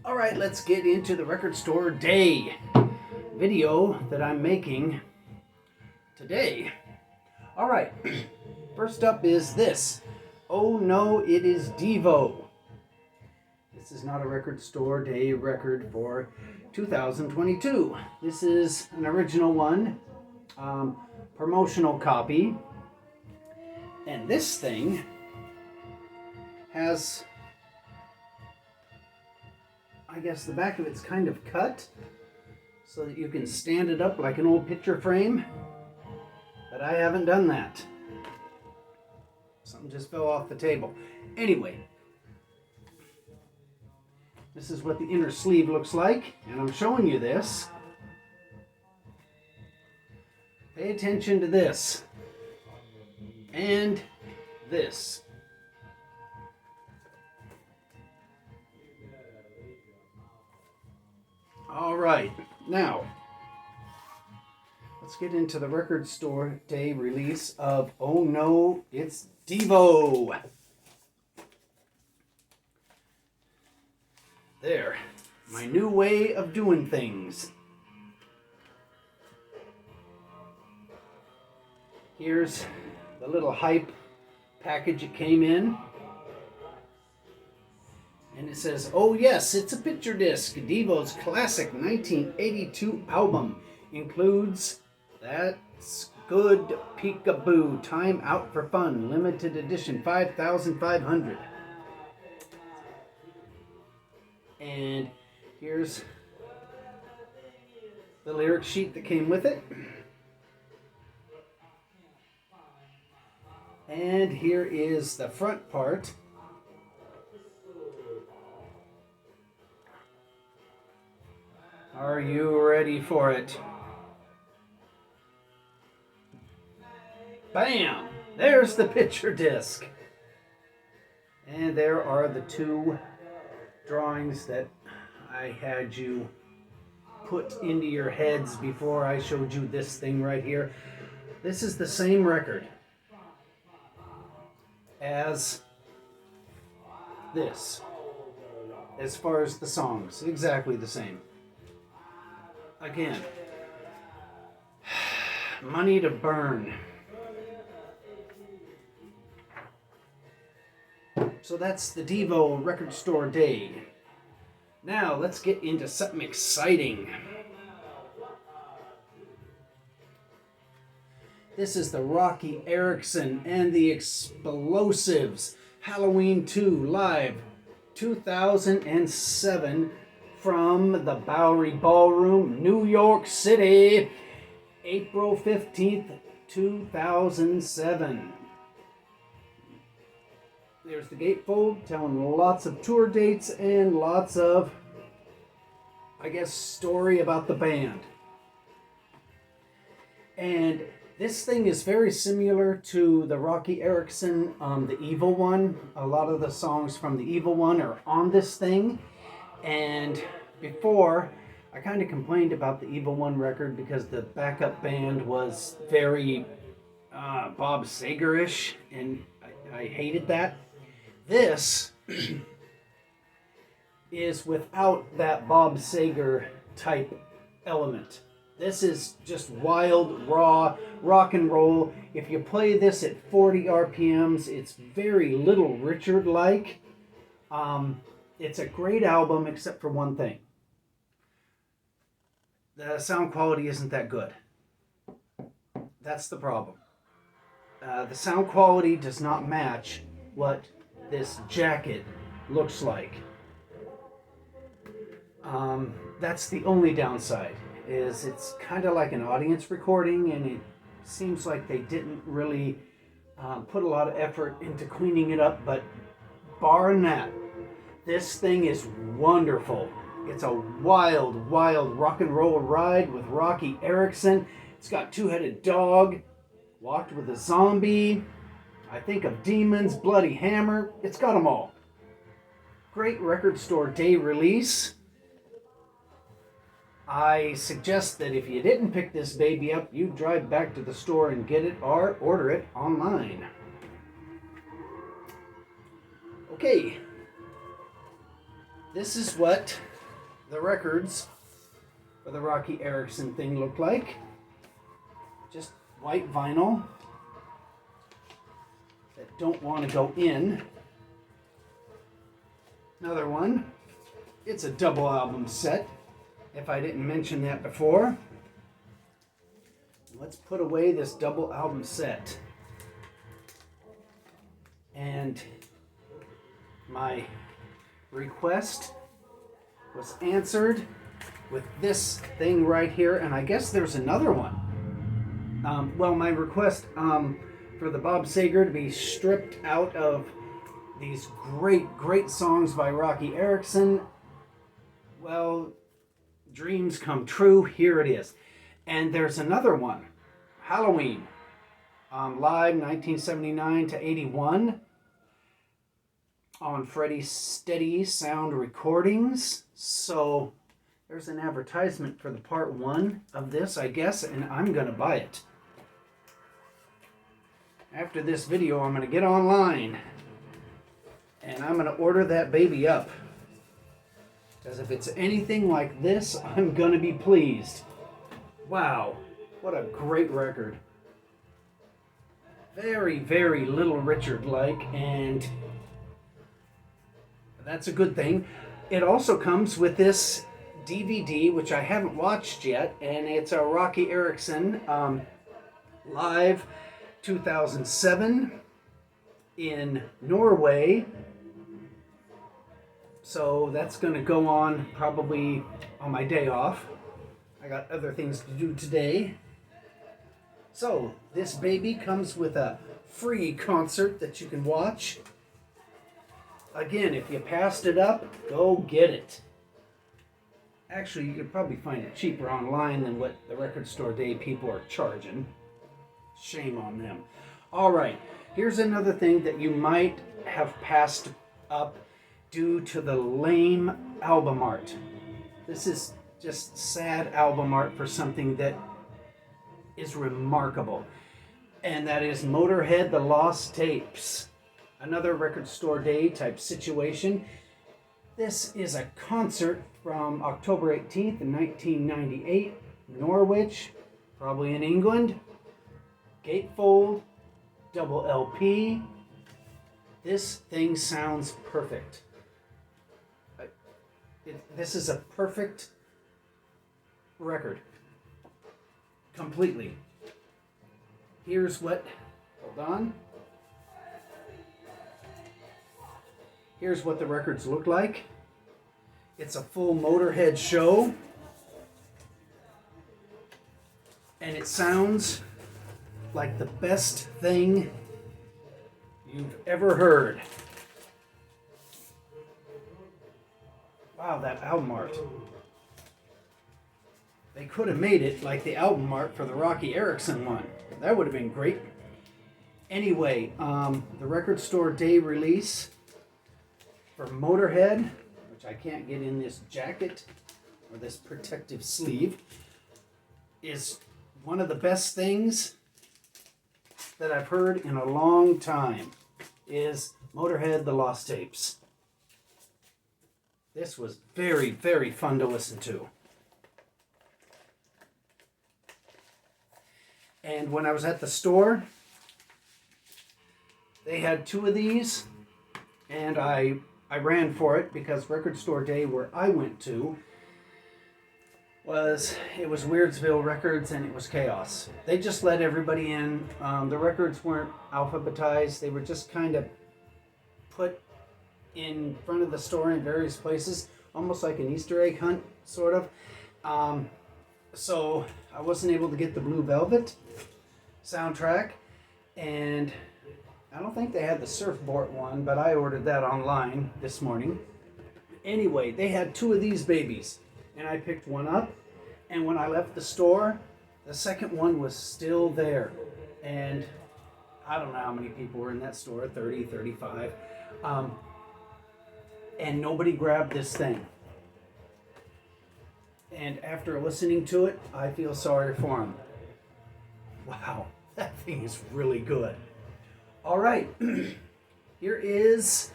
All right, let's get into the record store day video that I'm making today. All right, first up is this. Oh no, it is Devo. This is not a record store day record for 2022. This is an original one, promotional copy. And this thing has, I guess the back of it's kind of cut so that you can stand it up like an old picture frame, but I haven't done that. Something just fell off the table. Anyway, this is what the inner sleeve looks like, and I'm showing you this. Pay attention to this and this. All right, now let's get into the record store day release of Oh No, It's Devo. There, my new way of doing things. Here's the little hype package it came in. And it says, oh yes, it's a picture disc. Devo's classic 1982 album includes That's Good Peekaboo, Time Out for Fun, limited edition, 5,500. And here's the lyric sheet that came with it. And here is the front part. Are you ready for it? Bam! There's the picture disc. And there are the two drawings that I had you put into your heads before I showed you this thing right here. This is the same record as this, as far as the songs, exactly the same. Again, money to burn. So that's the Devo record store day. Now let's get into something exciting. This is the Rocky Erickson and the Explosives Halloween 2 Live 2007 from the Bowery Ballroom, New York City, April 15th, 2007. There's the gatefold telling lots of tour dates and lots of, I guess, story about the band. And this thing is very similar to the Rocky Erickson, the Evil One. A lot of the songs from the Evil One are on this thing. And before, I kind of complained about the Evil One record because the backup band was very Bob Seger-ish, and I hated that. This is without that Bob Seger type element. This is just wild, raw rock and roll. If you play this at 40 RPMs, it's very Little Richard-like. It's a great album except for one thing. The sound quality isn't that good. That's the problem. The sound quality does not match what this jacket looks like. That's the only downside, is it's kind of like an audience recording, and it seems like they didn't really put a lot of effort into cleaning it up, but barring that, this thing is wonderful. It's a wild, wild rock and roll ride with Rocky Erickson. It's got Two-Headed Dog, Walked with a Zombie, I Think of Demons, Bloody Hammer. It's got them all. Great record store day release. I suggest that if you didn't pick this baby up, you drive back to the store and get it or order it online. Okay. This is what the records for the Rocky Erickson thing look like. Just white vinyl that don't want to go in. Another one. It's a double album set, if I didn't mention that before. Let's put away this double album set. And my request was answered with this thing right here, and I guess there's another one. Well, my request for the Bob Seger to be stripped out of these great songs by Rocky Erickson. Well, dreams come true. Here it is. And there's another one, Halloween, live 1979 to 81 on Freddie Steady Sound Recordings. So there's an advertisement for the part 1 of this, I guess, and I'm going to buy it. After this video, I'm going to get online and I'm going to order that baby up. Because if it's anything like this, I'm going to be pleased. Wow, what a great record. Very, very Little Richard-like, and that's a good thing. It also comes with this DVD, which I haven't watched yet, and it's a Rocky Erickson live 2007 in Norway. So that's going to go on probably on my day off. I got other things to do today. So this baby comes with a free concert that you can watch. Again, if you passed it up, go get it. Actually, you could probably find it cheaper online than what the Record Store Day people are charging. Shame on them. All right, here's another thing that you might have passed up due to the lame album art. This is just sad album art for something that is remarkable. And that is Motorhead, The Lost Tapes. Another Record Store Day type situation. This is a concert from October 18th in 1998, Norwich, probably in England. Gatefold, double LP. This thing sounds perfect. This is a perfect record. Completely. Here's what, hold on. Here's what the records look like. It's a full Motorhead show. And it sounds like the best thing you've ever heard. Wow, that album art. They could have made it like the album art for the Rocky Erickson one. That would have been great. Anyway, the Record Store Day release for Motorhead, which I can't get in this jacket or this protective sleeve, is one of the best things that I've heard in a long time, is Motorhead, The Lost Tapes. This was very, very fun to listen to. And when I was at the store, they had 2 of these, and I ran for it because Record Store Day, where I went to, was Weirdsville Records, and it was chaos. They just let everybody in. The records weren't alphabetized. They were just kind of put in front of the store in various places, almost like an Easter egg hunt, sort of. So I wasn't able to get the Blue Velvet soundtrack, and I don't think they had the Surfboard one, but I ordered that online this morning. Anyway, they had 2 of these babies, and I picked one up, and when I left the store, the second one was still there. And I don't know how many people were in that store, 30, 35. And nobody grabbed this thing. And after listening to it, I feel sorry for them. Wow, that thing is really good. All right, here is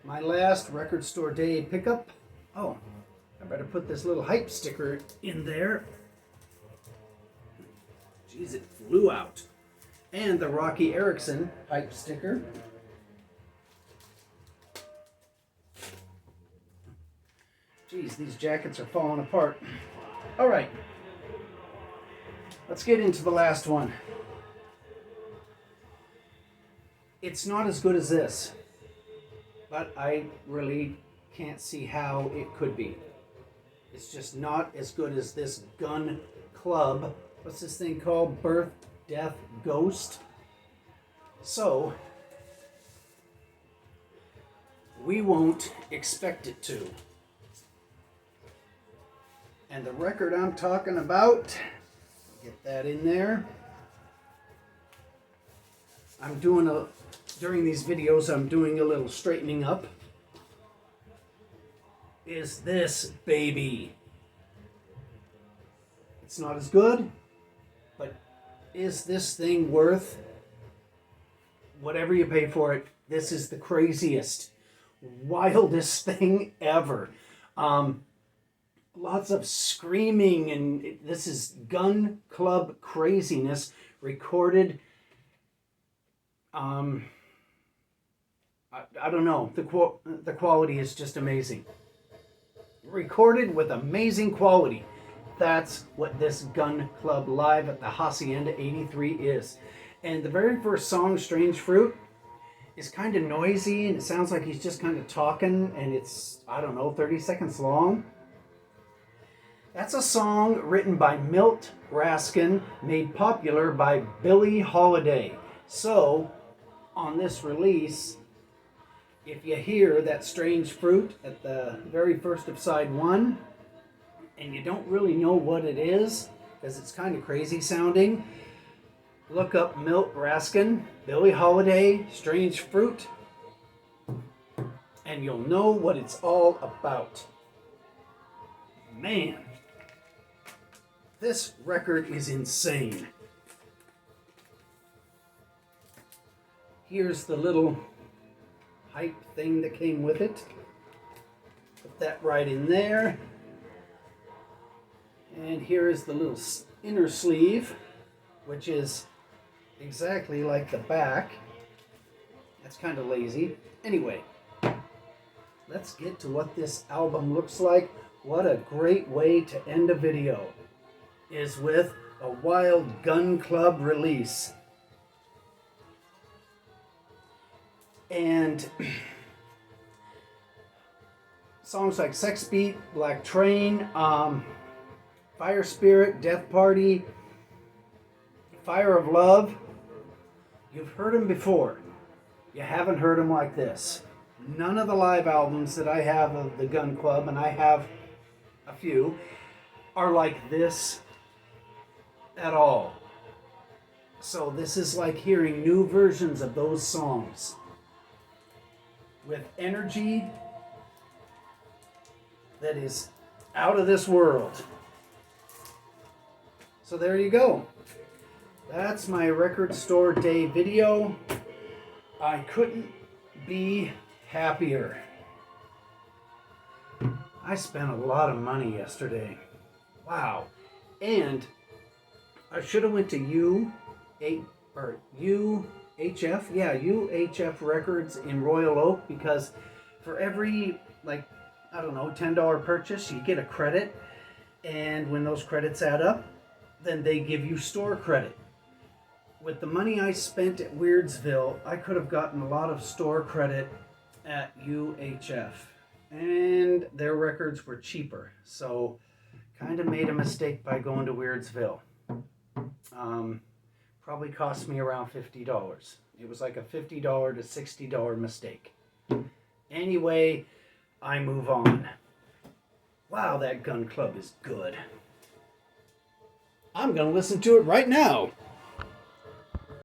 my last Record Store Day pickup. Oh, I better put this little hype sticker in there. Jeez, it flew out. And the Rocky Erickson hype sticker. Jeez, these jackets are falling apart. All right. Let's get into the last one. It's not as good as this, but I really can't see how it could be. It's just not as good as this Gun Club. What's this thing called? Birth, Death, Ghost. So, we won't expect it to. And the record I'm talking about, get that in there. During these videos, I'm doing a little straightening up. Is this baby? It's not as good, but is this thing worth whatever you pay for it? This is the craziest, wildest thing ever. Lots of screaming, and this is Gun Club craziness recorded. I don't know. The quality is just amazing. Recorded with amazing quality. That's what this Gun Club live at the Hacienda 83 is. And the very first song, Strange Fruit, is kind of noisy, and it sounds like he's just kind of talking, and it's, I don't know, 30 seconds long. That's a song written by Milt Raskin, made popular by Billie Holiday. So, on this release, if you hear that Strange Fruit at the very first of side one, and you don't really know what it is, because it's kind of crazy sounding, look up Milt Raskin, Billie Holiday, Strange Fruit, and you'll know what it's all about. Man, this record is insane. Here's the little hype thing that came with it. Put that right in there. And here is the little inner sleeve, which is exactly like the back. That's kind of lazy. Anyway, let's get to what this album looks like. What a great way to end a video, is with a Wild Gun Club release. And songs like Sex Beat, Black Train, Fire Spirit, Death Party, Fire of Love, you've heard them before. You haven't heard them like this. None of the live albums that I have of the Gun Club, and I have a few, are like this at all. So this is like hearing new versions of those songs with energy that is out of this world. So there you go. That's my record store day video. I couldn't be happier. I spent a lot of money yesterday. Wow. And I should have went to UHF Records in Royal Oak, because for every, $10 purchase, you get a credit. And when those credits add up, then they give you store credit. With the money I spent at Weirdsville, I could have gotten a lot of store credit at UHF. And their records were cheaper. So, kind of made a mistake by going to Weirdsville. Probably cost me around $50. It was like a $50 to $60 mistake. Anyway, I move on. Wow, that Gun Club is good. I'm going to listen to it right now.